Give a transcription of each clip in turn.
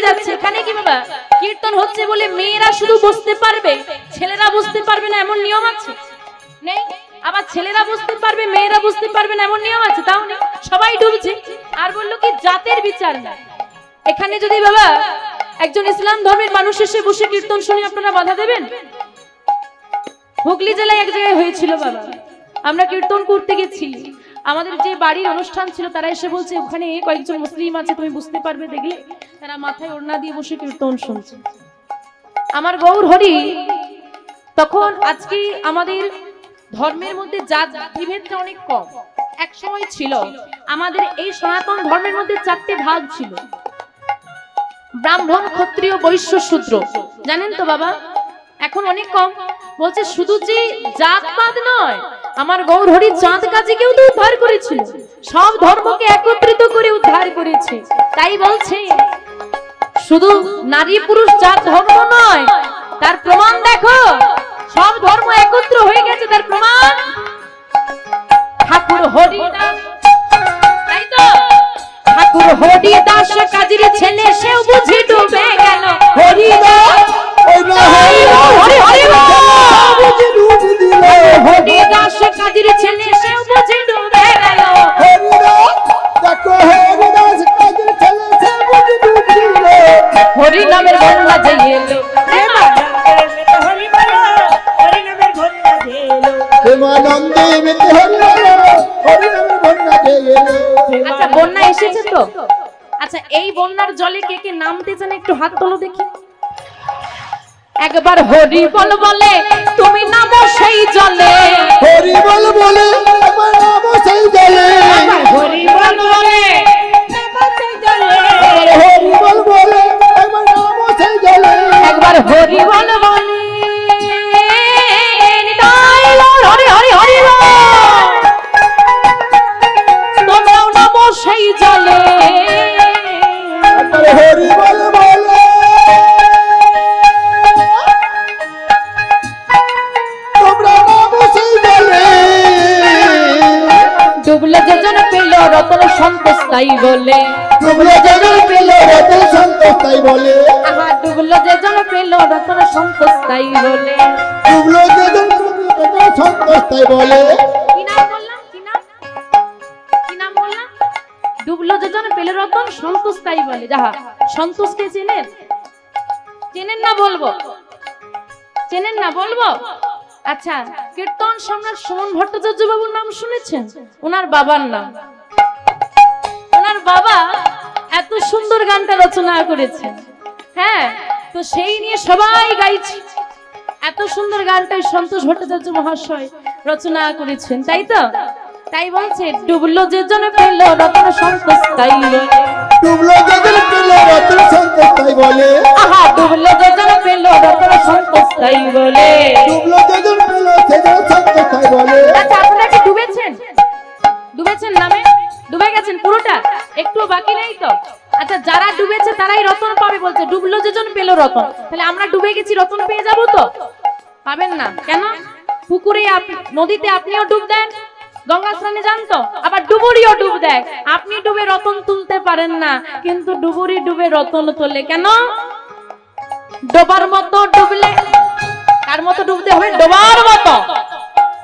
যাচ্ছে। এখানে কি বাবা কীর্তন হচ্ছে বলে মেয়েরা শুধু বসতে পারবে, ছেলেরা বসতে পারবে না এমন নিয়ম আছে? নেই। আবার ছেলেরা বুঝতে পারবে মেয়েরা বুঝতে পারবে না এমন নিয়ম আছে? তাও নেই। সবাই ডুবছে। আর বললো কি জাতের বিচার না। এখানে যদি বাবা একজন ইসলাম ধর্মের মানুষ এসে বসে কীর্তন শুনে আপনারা বাধা দেবেন? হুগলি জেলায় এক জায়গায় হয়েছিল বাবা, আমরা কীর্তন করতে গেছি, আমাদের যে বাড়ির অনুষ্ঠান ছিল তারা এসে বলছে ওখানে কয়েকজন মুসলিম আছে, তুমি বুঝতে পারবে দেখলে। তারা মাথায় ওড়না দিয়ে বসে কীর্তন শুনছে। আমার গৌর হরি, তখন আজকে আমাদের ধর্মের মধ্যে জাত বিভেদটা অনেক কম। এক সময় ছিল আমাদের এই সনাতন ধর্মের মধ্যে 4টে ভাগ ছিল, ব্রাহ্মণ, ক্ষত্রিয়, বৈশ্য, শূদ্র। জানেন তো বাবা? এখন অনেক কম। বলছে শুধু যে জাতপাত নয়, আমার গৌর হরি চাঁদ কাজীকেও তো উদ্ধার করেছিল, সব ধর্মকে একত্রিত করে উদ্ধার করেছে। তাই বলছে শুধু নারী পুরুষ জাত ধর্ম নয়, তার প্রমাণ দেখো, সব ধর্ম একত্র হয়ে গেছে, তার প্রমাণ ঠাকুর হরিদাস। তাই তো ঠাকুর হরিদাস কাজীর ছেলে, সেও বুঝি ডুবে গেল। হরিদাস হরিদাস কাজীর ছেলে, সেও বুঝি ডুবে গেল। হরি নামের বন্যা যে এলো, আচ্ছা বন্যা এসেছে তো? আচ্ছা এই বন্যার জলে কে কে নামতে চান একটু হাত তোলো দেখি। একবার হরি বল বলে তুমি নামো সেই জলে, হরি বল বলে একবার নামো সেই জলে, হরি বল বলে নামো সেই জলে, হরি বল বলে একবার নামো সেই জলে, একবার হরি বল বলে নিতাই গৌর হরি হরি হরি তোমরাও নামো সেই জলে, একবার হরি বল বলে তোমরা নামো সেই জলে। ডুবলে যেজন পেল রতন সন্তোষ তাই বলে, ডুবলে যেজন পেল রতন সন্তোষ তাই বলে, আহা ডুবলো যেজন পেল রতন সন্তোষ তাই বলে, ডুবলো যেজন রতন সন্তোষ তাই বলে। কি নাম বললাম? কি নাম? কি নাম বললাম? ডুবলো যেজন পেল রতন সন্তোষ তাই বলে। যাহা সন্তোষকে চেনেন? চেনেন না বলবো? চেনেন না বলবো? আচ্ছা কীর্তন সম্রাট সুমন ভট্টাচার্য বাবুর নাম শুনেছেন? ওনার বাবার নাম, ওনার বাবা এত সুন্দর গানটা রচনা করেছেন। হ্যাঁ, তো সেই নিয়ে সবাই গাইছে। এত সুন্দর গানটা সন্তোষ ভট্টাচার্য মহাশয় রচনা করেছেন, তাই তো? তাই বলছে ডুবলো যেজন পেল রতন সন্তোষ তাই বলে, ডুবলো যেজন পেল রতন সন্তোষ তাই বলে, আহা ডুবলো যেজন পেল রতন সন্তোষ তাই বলে, ডুবলো যেজন পেল সেজন সন্তোষ তাই বলে। আচ্ছা আপনারা কি ডুবেছেন? ডুবেছেন নামে? ডুবে গেছেন পুরোটা? একটু বাকি নেই তো? আচ্ছা যারা ডুবেছে তারাই রতন পাবে বলছে, ডুবলো যেজন পেল রতন। তাহলে আমরা ডুবে গেছি, রতন পেয়ে যাব তো? পাবেন না। কেন? পুকুরে নদীতে আপনিও ডুব দেন, গঙ্গা স্নানে যান তো, আবার ডুবুরিও ডুব দেয়। আপনি ডুবে রতন তুলতে পারেন না, কিন্তু ডুবুরি ডুবে রতন তোলে। কেন? ডোবার মতো ডুবলে, কার মতো ডুবতে হবে? ডোবার মতো।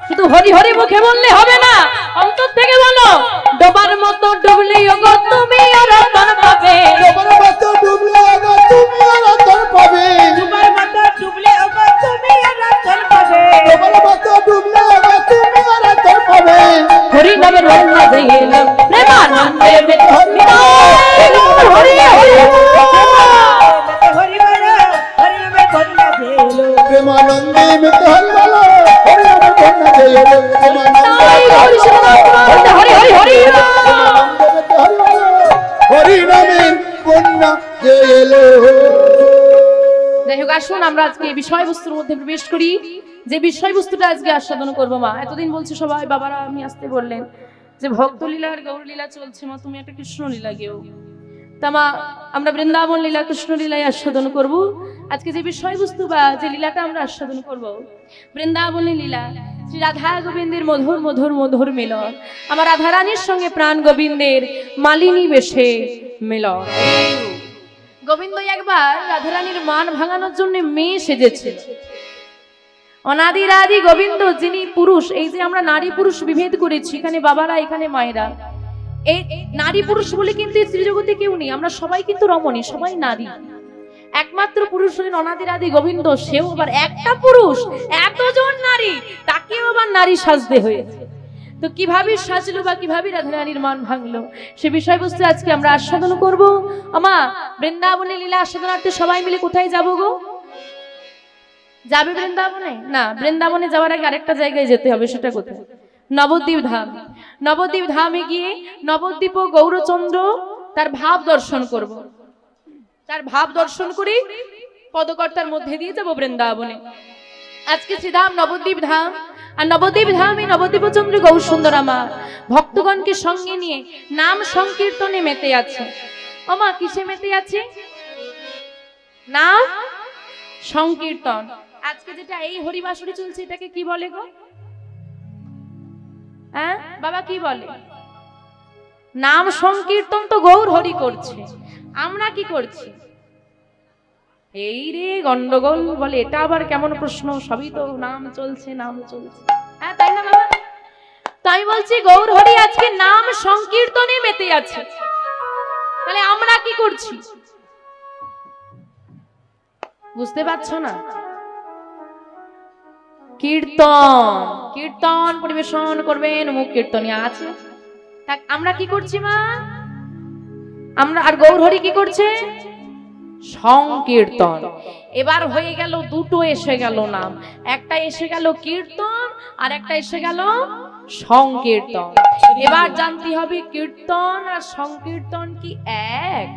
শুধু হরি হরি মুখে বললে হবে না, অন্তর থেকে বলো, ডোবার মতো ডুবলে ওগো তুমি রতন পাবে, ডোবার মতো ডুবলে ওগো তুমি রতন পাবে, ডোবার মতো ডুবলে ওগো তুমি রতন পাবে, ডোবার মতো ডুবলে ওগো তুমি রতন পাবে। হরি নামের বন্যা যে এলো, প্রেমানন্দে মেতে হরি হরি হরি হরি বলো, হরি নামের বন্যা যে এলো, প্রেমানন্দে মেতে হরি বলো, হরি নামের বন্যা যে এলো, হরি হরি হরি হরি নামের বন্যা যে এলো। যাই হোক আসুন আমরা আজকে বিষয়বস্তুর মধ্যে প্রবেশ করি। যে বিষয়বস্তুটা আজকে আস্বাদন করবো মা, এতদিন বলছে সবাই বাবারা আমি আসতে বললেন যে ভক্তলীলা আর গৌরলীলা চলছে, মা তুমি একটা কৃষ্ণলীলা গেও। তা মা আমরা বৃন্দাবন লীলা কৃষ্ণলীলায় আস্বাদন করব। আজকে যে বিষয়বস্তু বা যে লীলাটা আমরা আস্বাদন করব, বৃন্দাবনী লীলা, শ্রী রাধা গোবিন্দের মধুর মধুর মধুর মিলন, আমার রাধা রানীর সঙ্গে প্রাণ গোবিন্দের মালিনী বেশে মিলন। গোবিন্দ এক একবার রাধারানীর মান ভাঙানোর জন্য মেয়ে সেজেছে। অনাদির আদি গোবিন্দ যিনি পুরুষ, এই যে আমরা নারী পুরুষ বিভেদ করেছি, এখানে বাবারা এখানে মায়েরা, এই নারী পুরুষ বলে কিন্তু এই শ্রীজগতে কেউ নেই, আমরা সবাই কিন্তু রমণী, সবাই নারী। একমাত্র পুরুষ হলেন অনাদির আদি গোবিন্দ, সেও আবার একটা পুরুষ, এতজন নারী, তাকেও আবার নারী সাজতে হয়েছে। তো কিভাবে সাজলো বা কিভাবে রাধারানীর মান ভাঙলো, সে বিষয়বস্তু আজকে আমরা আস্বাদন করব। আমা বৃন্দাবনে লীলা আস্বাদনার্থে সবাই মিলে কোথায় যাব গো? যাবে বৃন্দাবনে? না, বৃন্দাবনে যাওয়ার আগে আরেকটা জায়গায় যেতে হবে, সেটা কোথায়? নবদ্বীপ ধাম। নবদ্বীপ ধামে গিয়ে নবদ্বীপ ও গৌরচন্দ্র তার ভাব দর্শন করব। তার ভাব দর্শন করে পদকর্তার মধ্যে দিয়ে যাব বৃন্দাবনে। আজকে শ্রীধাম নবদ্বীপ ধাম, আর নবদ্বীপ ধামে নবদ্বীপ চন্দ্র গৌর সুন্দর আমার ভক্তগণকে সঙ্গে নিয়ে নাম সংকীর্তনে মেতে আছে। ওমা কিসে মেতে আছে? নাম সংকীর্তন। আজকে যেটা এই হরিবাসরী চলছে এটাকে কি বলে গো? হ্যাঁ বাবা কি বলে? নাম সংকীর্তন তো গৌর হরি করছে, আমরা কি করছি? এই রে গন্ডগোল বলে, এটা আবার কেমন প্রশ্ন? সবই তো নাম চলছে, নাম চলছে, হ্যাঁ তাই না বাবা? তাই বলছি গৌর হরি আজকে নাম সংকীর্তনে মেতে আছে, তাহলে আমরা কি করছি? বুঝতে পারছো না? কীর্তন, কীর্তন পরিবেশন করবেন, মুখ কীর্তনী আছে। আমরা কি করছি মা? আমরা, আর গৌর হরি কি করছে? সংকীর্তন। এবার হয়ে গেল দুটো, এসে গেল নাম, একটা এসে গেল কীর্তন আর একটা এসে গেল সংকীর্তন। এবার জানতে হবে কীর্তন আর সংকীর্তন কি এক?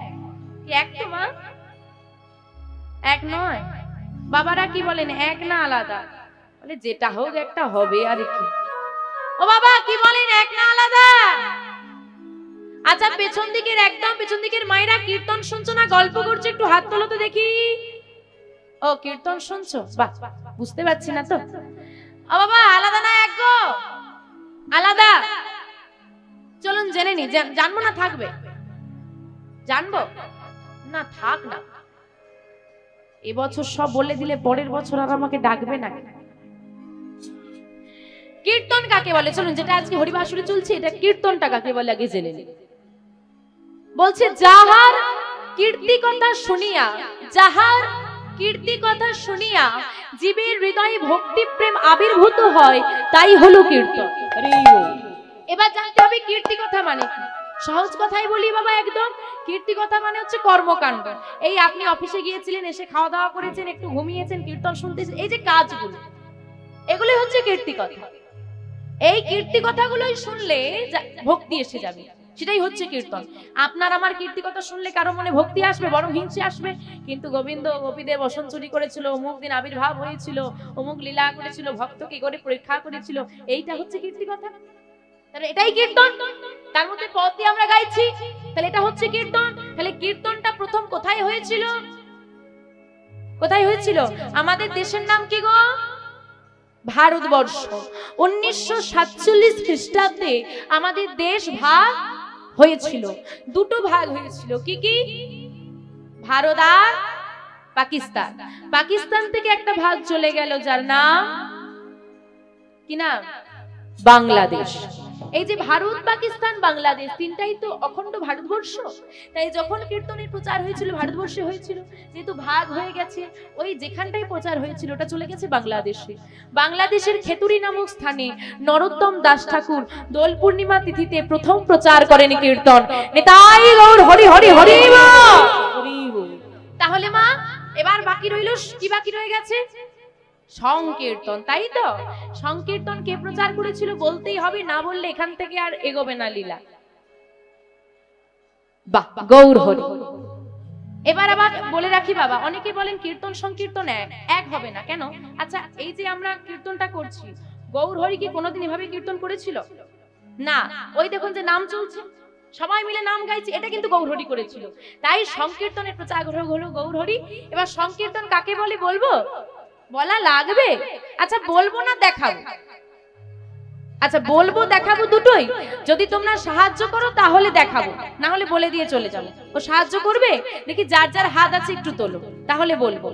এক তো মা? এক নয়। বাবারা কি বলেন, এক না আলাদা? বলে যেটা হোক একটা হবে আর কি। ও বাবা কি বলেন, এক না আলাদা? আচ্ছা পেছন দিকের, একদম পেছন দিকের মায়েরা কীর্তন শুনছো না গল্প করছো? একটু হাত তোলো তো দেখি। ও কীর্তন শুনছো, বাহ, বুঝতে পারছি না তো। ও বাবা আলাদা না এক গো? আলাদা। চলুন জেনে নি, জানবো না থাকবে? জানবো না, থাক না। এবছর সব বলে দিলে পরের বছর আর আমাকে ডাকবে না। কীর্তন কাকে বলে? চলুন, যেটা আজকে হরিবাসরে চলছে এটা কীর্তনটা কাকে বলে আগে জেনে নিন। বলছে যাহার কীর্তি কথা শুনিয়া, যাহার কীর্তি কথা শুনিয়া জীবের হৃদয়ে ভক্তি প্রেম আবির্ভূত হয়, তাই হলো কীর্তন। এবার জানতে হবে কীর্তি কথা মানে কি। সহজ কথাই বলি বাবা, একদম কীর্তি কথা মানে হচ্ছে কর্মকাণ্ড। এই আপনি অফিসে গিয়েছিলেন, এসে খাওয়া দাওয়া করেছেন, একটু ঘুমিয়েছেন, কীর্তন শুনতেছেন, এই যে কাজগুলো, এগুলোই হচ্ছে কীর্তি কথা। এই কীর্তি কথাগুলোই শুনলে ভক্তি এসে যাবে, সেটাই হচ্ছে কীর্তন। আপনার আমার কীর্তি কথা শুনলে কারো মনে ভক্তি আসবে? বরং হিংসে আসবে। কিন্তু গোবিন্দ গোপীদের বসন চুরি করেছিল, অমুক দিন আবির্ভাব হয়েছিল, অমুক লীলা করেছিল, ভক্ত কি করে পরীক্ষা করেছিল, এইটা হচ্ছে কীর্তি কথা। তাহলে এটাই কীর্তন। তার মধ্যে পদ দিয়ে আমরা গাইছি, তাহলে এটা হচ্ছে কীর্তন। তাহলে কীর্তনটা প্রথম কোথায় হয়েছিল? কোথায় হয়েছিল? আমাদের দেশের নাম কি গো? ভারতবর্ষ। 1947 খ্রিস্টাব্দে আমাদের দেশ ভাগ হয়েছিল, দুটো ভাগ হয়েছিল। কি কি? ভারত আর পাকিস্তান। পাকিস্তান থেকে একটা ভাগ চলে গেল, যার নাম কি নাম? বাংলাদেশ। এই যে ভারত, পাকিস্তান, বাংলাদেশ, তিনটাই তো অখণ্ড ভারতবর্ষ। তাই যখন কীর্তনের প্রচার হয়েছিল ভারতবর্ষে হয়েছিল, যেহেতু ভাগ হয়ে গেছে, ওই যেখানটাই প্রচার হয়েছিল ওটা চলে গেছে বাংলাদেশে। বাংলাদেশের খেতুরি নামক স্থানে নরোত্তম দাস ঠাকুর দোল পূর্ণিমা তিথিতে প্রথম প্রচার করেন কীর্তন। নিতাই গৌর হরি হরি হরি বল। তাহলে মা এবার বাকি রইল কি? বাকি রয়ে গেছে সংকীর্তন, তাই তো? সংকীর্তন কে প্রচার করেছিল বলতেই হবে, না বললে এখান থেকে আর এগোবে না লীলা। বাহ, গৌর হরি। এবার আবার বলে রাখি বাবা, অনেকে বলেন কীর্তন সংকীর্তন এক হবে না কেন? আচ্ছা এই যে আমরা কীর্তনটা করছি, গৌর হরি কি কোনোদিন এভাবে কীর্তন করেছিল? না। ওই দেখুন যে নাম চলছে, সবাই মিলে নাম গাইছে, এটা কিন্তু গৌর হরি করেছিল। তাই সংকীর্তনের প্রচার হলো গৌর হরি। এবার সংকীর্তন কাকে বলে বলবো? বলা লাগবে? আচ্ছা বলবো না দেখাবো? আচ্ছা বলবো দেখাবো দুটোই, যদি তোমরা সাহায্য করো তাহলে দেখাবো, না হলে বলে দিয়ে চলে যাবো। ও সাহায্য করবে, দেখি যার যার হাত আছে একটু তোলো, তাহলে বলবো।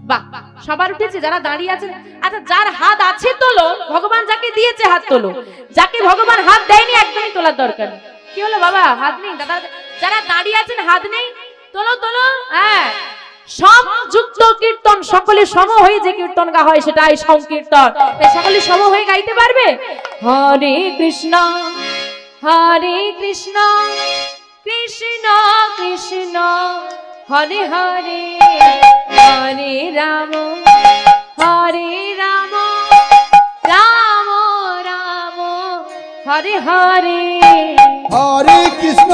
বাহ, সবার উঠেছে, যারা দাঁড়িয়ে আছেন। আচ্ছা যার হাত আছে তোলো, ভগবান যাকে দিয়েছে হাত তোলো, যাকে ভগবান হাত দেয়নি একদমই তোলার দরকার নেই। কি হলো বাবা, হাত নেই? দাদা যারা দাঁড়িয়ে আছেন হাত নেই, তোলো তোলো। হ্যাঁ, সংযুক্ত কীর্তন, সকলে সম হয়ে যে কীর্তন গা হয় সেটাই সংকীর্তন। সকলে সম হয়ে গাইতে পারবে? হরে কৃষ্ণ হরে কৃষ্ণ কৃষ্ণ কৃষ্ণ হরে হরে হরে রাম হরে রাম রাম রাম হরে হরে। হরে কৃষ্ণ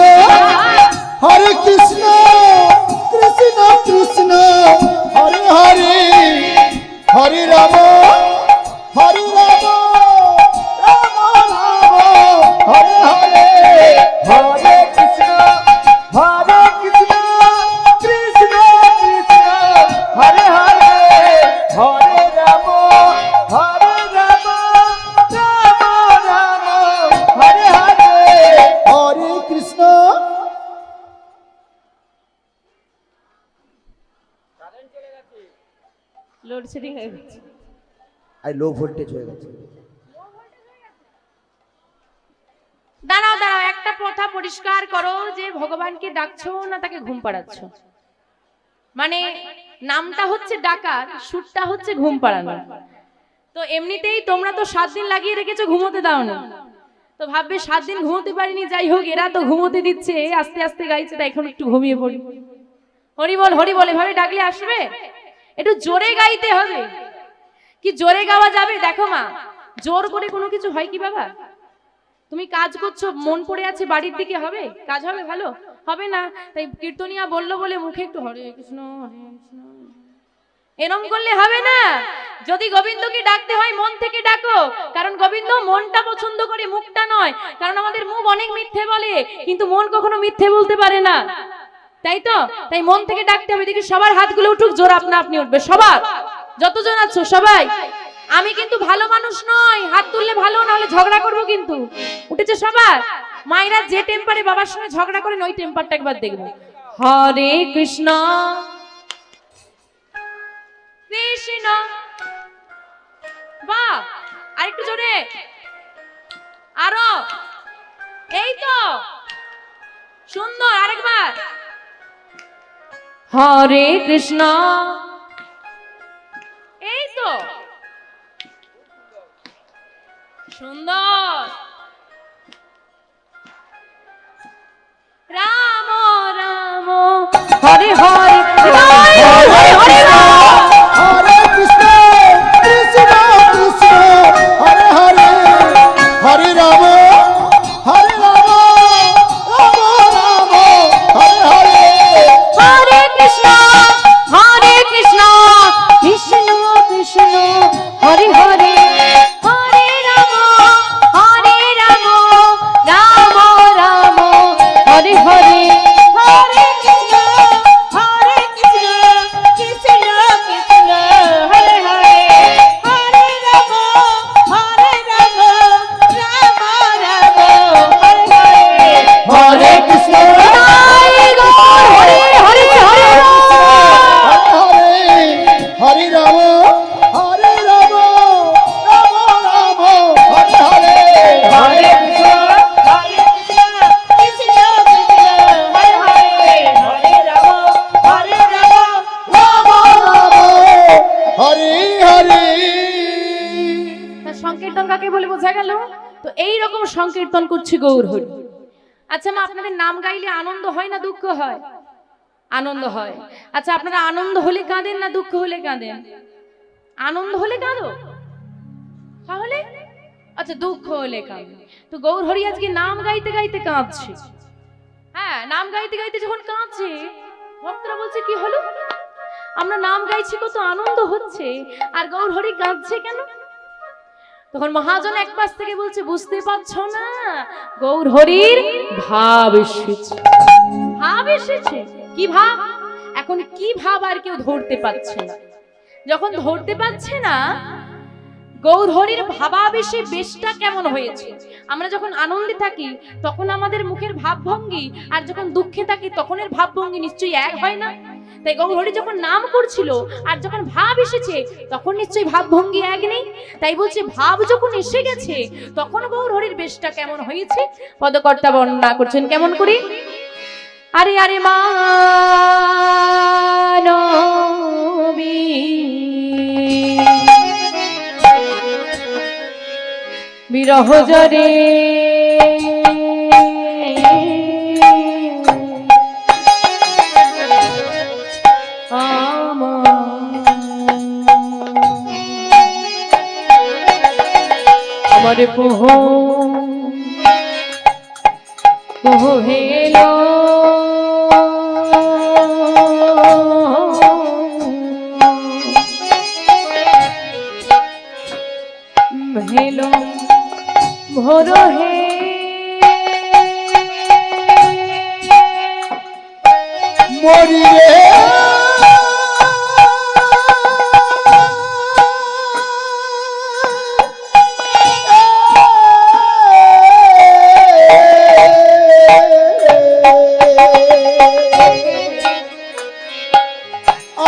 কৃষ্ণ কৃষ্ণ হরে হরে হরে রাম হরে রাম রাম রাম হরে হরে। হরে কৃষ্ণ কৃষ্ণ কৃষ্ণ হরে হরে হরে রাম রাম রাম হরে হরে। হরে কৃষ্ণ। লোডশেডিং হয়ে গেছে, আর লো ভোল্টেজ হয়ে গেছে। দাঁড়াও দাঁড়াও, একটা কথা পরিষ্কার করো যে ভগবানকে ডাকছো না তাকে ঘুম পাড়াচ্ছ? মানে নামটা হচ্ছে ডাকার, সুরটা হচ্ছে ঘুম পাড়ানো। তো এমনিতেই তোমরা তো 7 দিন লাগিয়ে রেখেছো, ঘুমোতে দাও না, তো ভাববে 7 দিন ঘুমোতে পারিনি, যাই হোক এরা তো ঘুমোতে দিচ্ছে, আস্তে আস্তে গাইছে, তাই এখন একটু ঘুমিয়ে পড়ি। হরি বল হরি বল এভাবে ডাকলে আসবে? একটু জোরে গাইতে হবে। কি জোরে গাওয়া যাবে? দেখো মা, জোর করে কোনো কিছু হয় কি বাবা? তুমি কাজ করছো, মন পড়ে আছে বাড়ির দিকে, হবে কাজ? হবে? ভালো হবে না। তাই কীর্তনিয়া বললো বলে মুখে একটু হরে কৃষ্ণ এরম করলে হবে না। যদি গোবিন্দকে ডাকতে হয় মন থেকে ডাকো, কারণ গোবিন্দ মনটা পছন্দ করে, মুখটা নয়। কারণ আমাদের মুখ অনেক মিথ্যে বলে, কিন্তু মন কখনো মিথ্যে বলতে পারে না, তাই তো? তাই মন থেকে ডাকতে হবে। দেখি সবার হাতগুলো উঠুক, জোর আপনা আপনি উঠবে সবার, যতজন আছো সবাই। আমি কিন্তু ভালো মানুষ নয়, হাত তুললে ভালো, না হলে ঝগড়া করবো কিন্তু। উঠেছে সবার? মায়েরা যে টেম্পারে বাবার সঙ্গে ঝগড়া করেন ওই টেম্পারটা একবার দেখবো। হরে কৃষ্ণ কৃষ্ণ, বাহ, আরেকটু জোরে, আরো, এই তো সুন্দর, আরেকবার। হরে কৃষ্ণ, এই তো সুন্দর। রাম রাম হরে হরে হরে হরে রাম। হরে কৃষ্ণ কৃষ্ণ কৃষ্ণ হরে হরে হরে রাম রাম রাম হরে হরে। হরে কৃষ্ণ কৃষ্ণ কৃষ্ণ হরে হরে হরে রাম রাম রাম হরে হরে। হরে কৃষ্ণ কৃষ্ণ কৃষ্ণ হরে হরে হরে রাম রাম রাম হরে হরে। হরে কৃষ্ণ হরে হরে হরে হরে হরে রাম হরে রাম রাম রাম হরে হরে। হরে কৃষ্ণ কৃষ্ণ কৃষ্ণ হরে হরে হরে রাম রাম রাম হরে হরে। সংকীর্তন কাকে বলে বোঝা গেল? তো এই রকম সংকীর্তন করছে গৌর হরি। আচ্ছা মা, আপনাদের নাম গাইলে আনন্দ হয় না দুঃখ হয়? আনন্দ হয়। আচ্ছা আপনারা আনন্দ হলে কাঁদেন না দুঃখ হলে কাঁদেন? আনন্দ হলে কাঁদো, তাহলে আচ্ছা দুঃখ হলে কাঁদো। তো গৌর হরি আজকে নাম গাইতে গাইতে কাঁদছে। হ্যাঁ, নাম গাইতে গাইতে যখন কাঁদছে, ভক্তরা বলছে কি হলো? আমরা নাম গাইছি, কত আনন্দ হচ্ছে, আর গৌর হরি কাঁদছে কেন? তখন মহাজন এক পাশ থেকে বলছে, বুঝতে পারছো না, গৌর হরির ভাব এসেছে। ভাব এসেছে? কি ভাব? এখন কি ভাব আর কেউ ধরতে পারছে না। যখন ধরতে পারছে না, গৌরহরির ভাবাবেশে বেশটা কেমন হয়েছে। আমরা যখন আনন্দে থাকি তখন আমাদের মুখের ভাবভঙ্গি, আর যখন দুঃখে থাকি তখনের ভাবভঙ্গি নিশ্চয়ই এক হয় না। তাই গৌরহরি যখন নাম করছিল আর যখন ভাব এসেছে তখন নিশ্চয়ই ভাবভঙ্গি এক নেই। তাই বলছে ভাব যখন এসে গেছে তখন গৌরহরির বেশটা কেমন হয়েছে। পদকর্তা বর্ণনা করছেন কেমন করে। আরে আরে মানবী বিরহ জরে আমার পোহ পোহ হেলো হেলো ভোর হে মরি রে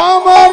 আমার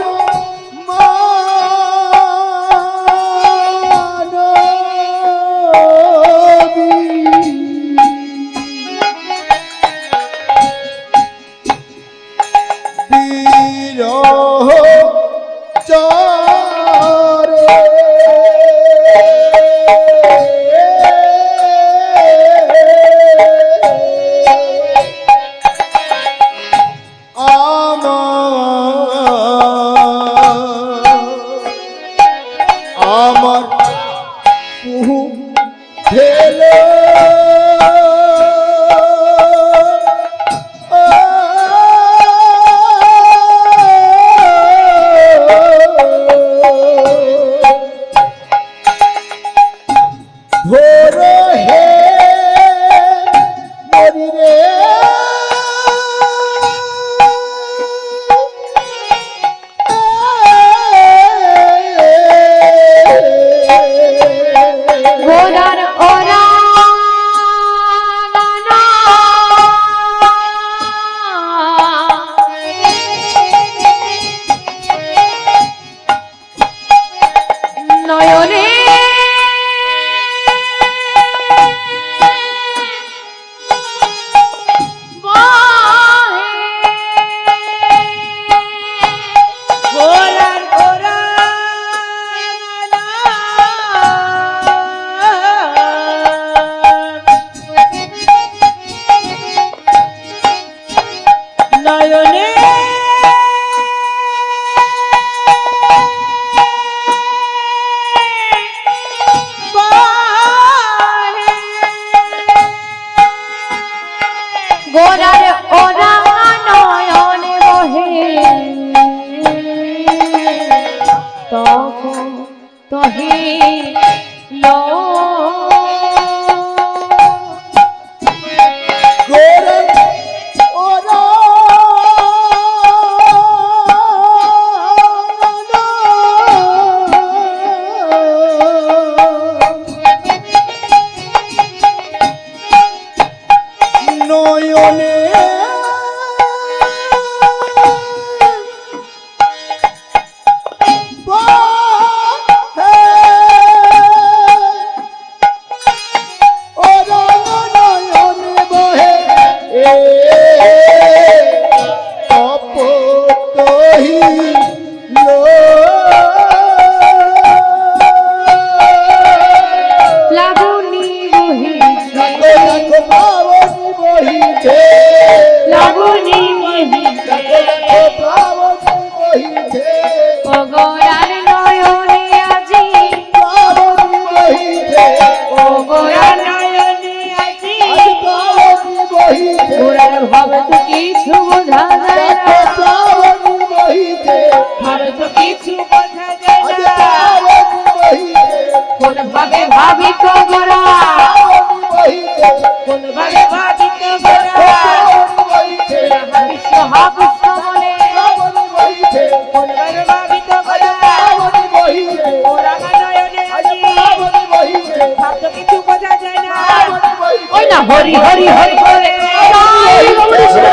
ওই না হরি হরি হরি বলে জয় গৌরীশ্বর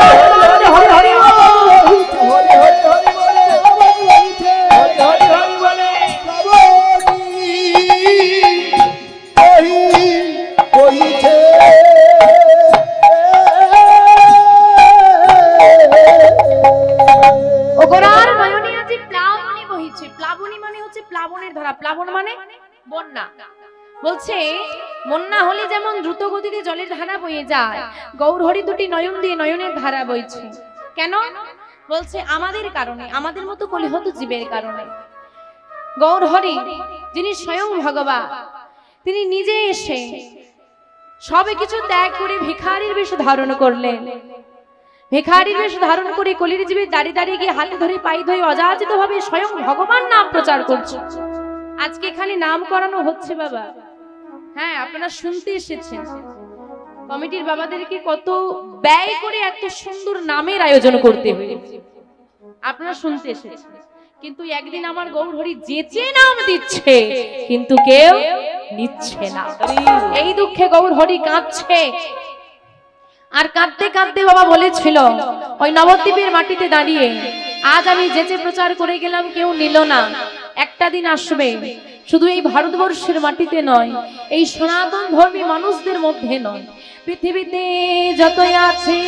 হরি হরি হরি হরি বলে হরি হরি বলে বইছে ওগরার নয়নে আজি প্লাবনী বহিছে। প্লাবনী মানে হচ্ছে প্লাবনের ধারা, প্লাবন মানে বন্যা। বলছে বন্যা হলে যেমন দ্রুত গতিতে জলের ধারা বয়ে যায়, গৌরহরি দুটি নয়ন দিয়ে নয়নের ধারা বইছে। কেন? বলছে আমাদের কারণে, আমাদের মতো কলিহত জীবের কারণে। গৌরহরি যিনি স্বয়ং ভগবান, তিনি নিজে এসে সবে কিছু ত্যাগ করে ভিখারির বেশ ধারণ করলেন। ভিখারির বেশ ধারণ করে কলির জীবে দাঁড়িয়ে দাঁড়িয়ে গিয়ে হাতে ধরে পায়ে ধরে অযাচিত ভাবে স্বয়ং ভগবান নাম প্রচার করছে। আজকে এখানে নাম করানো হচ্ছে বাবা, হ্যাঁ আপনারা শুনতে এসেছেন। কমিটির বাবাদেরকে কত ব্যয় করে এত সুন্দর নামের আয়োজন করতে হয়েছে, আপনারা শুনতে এসেছেন। কিন্তু একদিন আমার গৌরহরি যেচে নাম দিচ্ছে, কিন্তু কেউ নিচ্ছে না। এই দুঃখে গৌরহরি কাঁদছে। আর কাঁদতে কাঁদতে বাবা বলেছিল ওই নবদ্বীপের মাটিতে দাঁড়িয়ে, আজ আমি যেচে প্রচার করে গেলাম, কেউ নিল না। একটা দিন আসবে, শুধু এই ভারতবর্ষের মাটিতে নয়, এই সনাতন ধর্মী মানুষদের মধ্যে নয়, পৃথিবীতে যতই আছে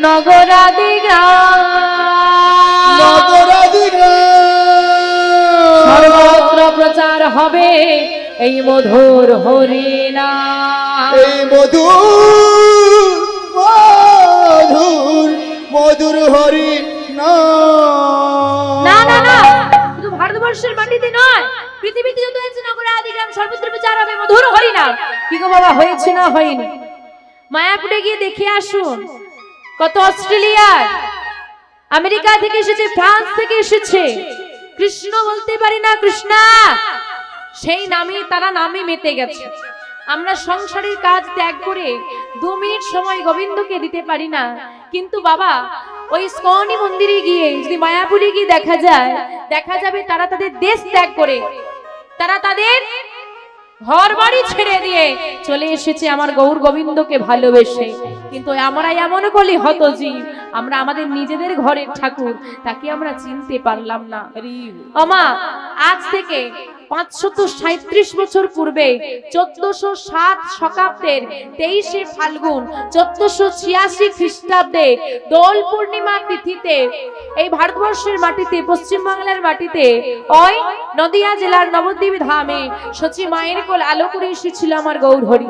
নগরাদি গ্রাম, সর্বত্র প্রচার হবে এই মধুর হরিনাম। এই মধুর মধুর মধুর হরি না না না, শুধু ভারতবর্ষের মাটিতে নয়, পৃথিবীতে যত আছে নগরাদি গ্রাম, সর্বত্র প্রচার হবে মধুর হরিনাম। কি গো বাবা, হয়েছে না হয়নি? মায়াপুরে গিয়ে দেখে আসুন, কত অস্ট্রেলিয়ার, আমেরিকা থেকে এসেছে, ফ্রান্স থেকে এসেছে, কৃষ্ণ বলতে পারি না, কৃষ্ণা, সেই নামে তারা নামে মেতে গেছে। আমরা সংসারের কাজ ত্যাগ করে 2 মিনিট সময় গোবিন্দকে দিতে পারি না। কিন্তু বাবা ওই ইস্কন মন্দিরে গিয়ে যদি মায়াপুরে গিয়ে দেখা যায়, দেখা যাবে তারা তাদের দেশ ত্যাগ করে, তারা তাদের ঘর বাড়ি ছেড়ে দিয়ে চলে এসেছে আমার গৌর গোবিন্দকে ভালোবেসে। কিন্তু আমরা এমন কলি হত জীব, আমরা আমাদের নিজেদের ঘরের ঠাকুর তাকে আমরা চিনতে পারলাম না। আমা আজ থেকে 537 বছর পূর্বে 1407 শকাব্দের 23শে ফাল্গুন 1486 খ্রিস্টাব্দে দোল পূর্ণিমা তিথিতে এই ভারতবর্ষের মাটিতে, পশ্চিম বাংলার মাটিতে, ওই নদিয়া জেলার নবদ্বীপ ধামে সচি মায়ের কোল আলো করে এসেছিল আমার গৌরহরি।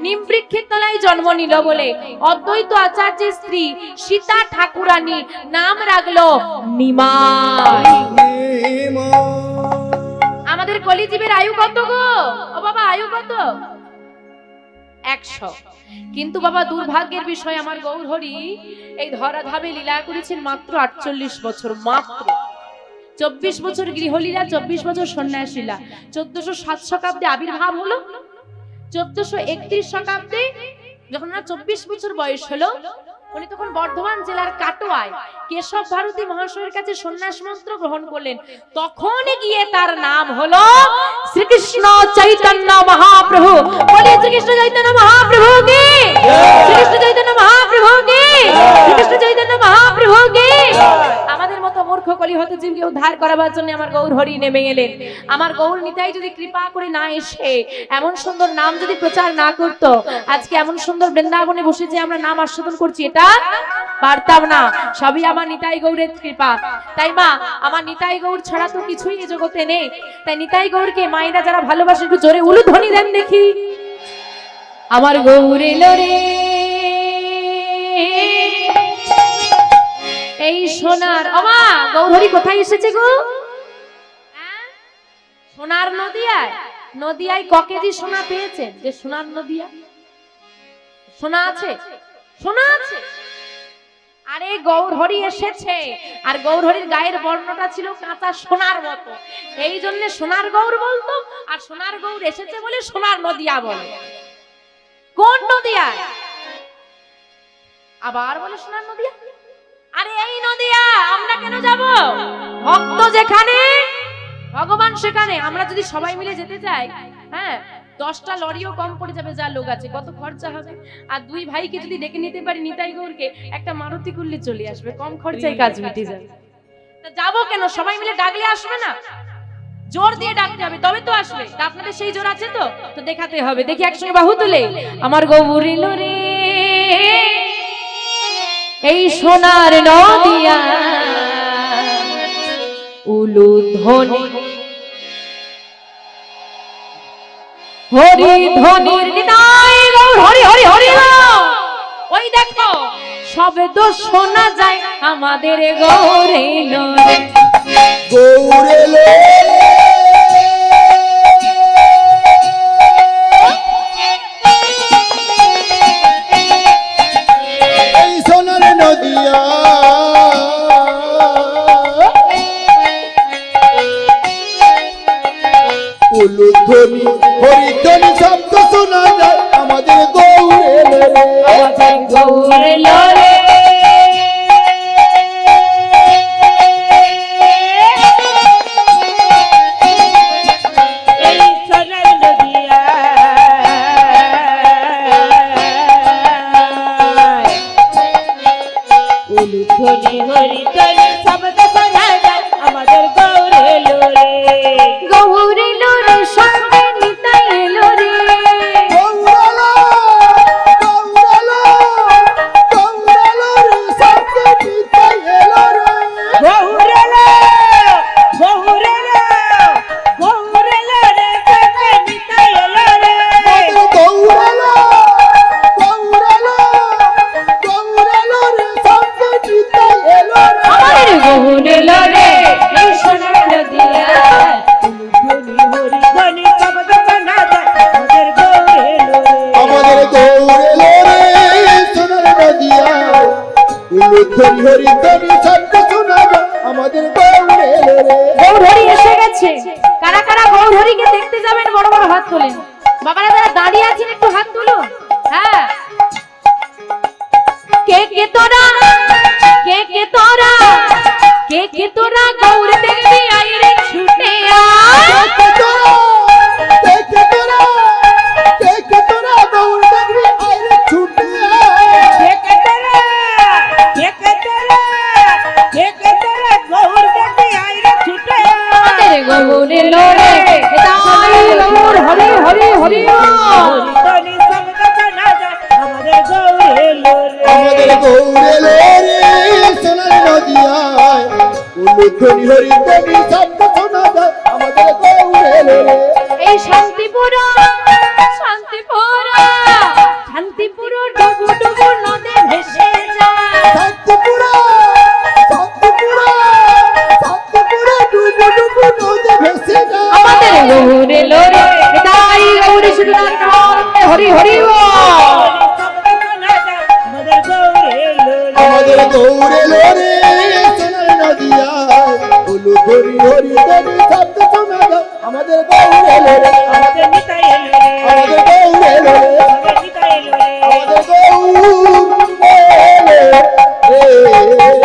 নিম বৃক্ষের তলায় জন্ম নিল বলে অদ্বৈত আচার্যের স্ত্রী সীতা ঠাকুরানী নাম রাখলো নিমাই। আমাদের কলিজীবের আয়ু কত গো? ও বাবা আয়ু কত? 100। কিন্তু বাবা দুর্ভাগ্যের বিষয়, আমার গৌরহরি এই ধরাধামে লীলা করেছেন মাত্র 48 বছর। মাত্র 24 বছর গৃহলীলা, 24 বছর সন্ন্যাস লীলা। 1407 শকাব্দে আবির্ভাব হলো, 1431 শকাব্দে যখন 24 বছর বয়স হলো, উনি তখন বর্ধমান জেলার কাটোয়ায় কেশব ভারতী মহাশয়ের কাছে সন্ন্যাস মন্ত্র গ্রহণ করলেন। তখন গিয়ে তার নাম হলো শ্রীকৃষ্ণ চৈতন্য মহাপ্রভু। বলে শ্রীকৃষ্ণ চৈতন্য মহাপ্রভু কি, শ্রীকৃষ্ণ চৈতন্য মহাপ্রভু কি, শ্রীকৃষ্ণ চৈতন্য মহাপ্রভু কি। আমাদের মতো মূর্খ কলিহত জীবকে উদ্ধার করার জন্য আমার গৌরহরি নেমে এলেন। আমার গৌর নিতাই যদি কৃপা করে না এসে এমন সুন্দর নাম যদি প্রচার না করত, আজকে এমন সুন্দর বৃন্দাবনে বসে যে আমরা নাম আস্বাদন করছি, এটা পারতাম না। সবই আমার নিতাই গৌরের কৃপা। তাই মা, আমার নিতাই গৌর ছাড়া তো কিছুই এই জগতে নেই। তাই নিতাই গৌরকে মায়েরা যারা ভালোবাসে একটু জোরে উলুধ্বনি দেন দেখি। আমার গৌর এলো রে এই সোনার। ওমা গৌরহরি কোথায় এসেছে গো? সোনার নদিয়ায়। নদিয়ায় ক কেজি সোনা পেয়েছেন যে সোনার নদিয়া? সোনা আছে, সোনা আছে। আরে গৌরহরি এসেছে, আর গৌরহরির গায়ের বর্ণটা ছিল কাঁচা সোনার মতো, এই জন্য সোনার গৌর বলতো। আর সোনার গৌর এসেছে বলে সোনার নদিয়া বলে। কোন নদিয়া? আবার বলে সোনার নদিয়া। আরে এই নদিয়া আমরা কেন যাব? ভক্ত যেখানে ভগবান সেখানে। আমরা যদি সবাই মিলে যেতে চাই, হ্যাঁ, 10টা লরিও কম পড়ে যাবে, যা লোক আছে কত খরচা হবে। আর দুই ভাইকে যদি ডেকে নিতে পারি নিতাই গৌরকে, একটা মারুতি করলে চলে আসবে, কম খরচায় কাজ মিটে যাবে। তা যাবো কেন, সবাই মিলে ডাকলে আসবে না? জোর দিয়ে ডাকতে হবে তবে তো আসবে। তা আপনাদের সেই জোর আছে তো? তো দেখাতে হবে। দেখি একসঙ্গে বাহু তুলে, আমার গৌরী রে এই সোনার নদিয়া উলুধ্বনি হরি ধ্বনির নিতাই গৌর হরি হরি হরি রাম। ওই দেখো শব্দ শোনা যায় আমাদের গৌরে লরে গৌরে লরে এই সোনার নদিয়া উলুধ্বনি হরিধ্বনি শব্দ শোনা যায় আমাদের গৌরে লরে আমাদের গৌরে লরে এই সোনার নদিয়া উলুধ্বনি হরিধ্বনি শব্দ শোনা যায় আমাদের গৌরে লরে গৌরে লরে সঙ্গে নিতাই এলো রে গৌরালো গৌরালো গৌরালো রে শব্দ নিতাই এলো রে গৌরেলা গৌরেলা গৌরেলা রে সঙ্গে নিতাই এলো রে গৌরালো গৌরালো গৌরালো রে শব্দ নিতাই এলো রে আমাদের গৌরে লরে এই সোনার নদিয়া উলুধ্বনি হরিধ্বনি শব্দ শোনা যায় আমাদের গৌরে লরে আমাদের গৌরে লরে সোনার নদিয়া উলুধ্বনি হরিধ্বনি শব্দ শোনা যায় আমাদের গৌরে লরে গৌর হরি এসে গেছে। কারা কারা গৌর হরিকে দেখতে যাবেন বড় বড় হাত তোলেন। বাবারা যারা দাঁড়িয়ে আছেন একটু হাত তুলুন। হ্যাঁ, কে কে তোরা কে কে তোরা কে কে তোরা গৌর দেখবি আইরে ছুটে আয়। দেখে তোরা গৌর দেখবি আইরে ছুটে কে তেরা গৌর দেখি আইরে ছুটে আমাদের গৌরে লরে তাই গৌর হরি হরি হরি হরিধ্বনি শব্দ শোনা যায় আমাদের গৌরে লরে আমাদের গৌরে লরে সোনার নদিয়ায় উলুধ্বনি হরিধ্বনি শব্দ শোনা যায় আমাদের গৌরে লরে এই শান্তিপুর শান্তিপুর শান্তিপুর ডুবু ডুবু নদে ভেসে যায়। শান্তিপুরা শান্তিপুরা শান্তিপুরা ডুবু ডুবু নদে ভেসে যায় আমাদের গৌরে লরে তাই গৌরী শুধু হরি হরি শব্দ শোনা যায় আমাদের গৌরে লরে আমাদের গৌরে লরে সোনার নদিয়ায় উলুধ্বনি হরিধ্বনি শব্দ শোনা যায় আমাদের গৌরে লরে আমাদের নিতাই লরে আমাদের গৌরে লরে আমাদের নিতাই লরে আমাদের গৌরে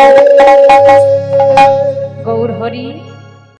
লরে গৌর হরি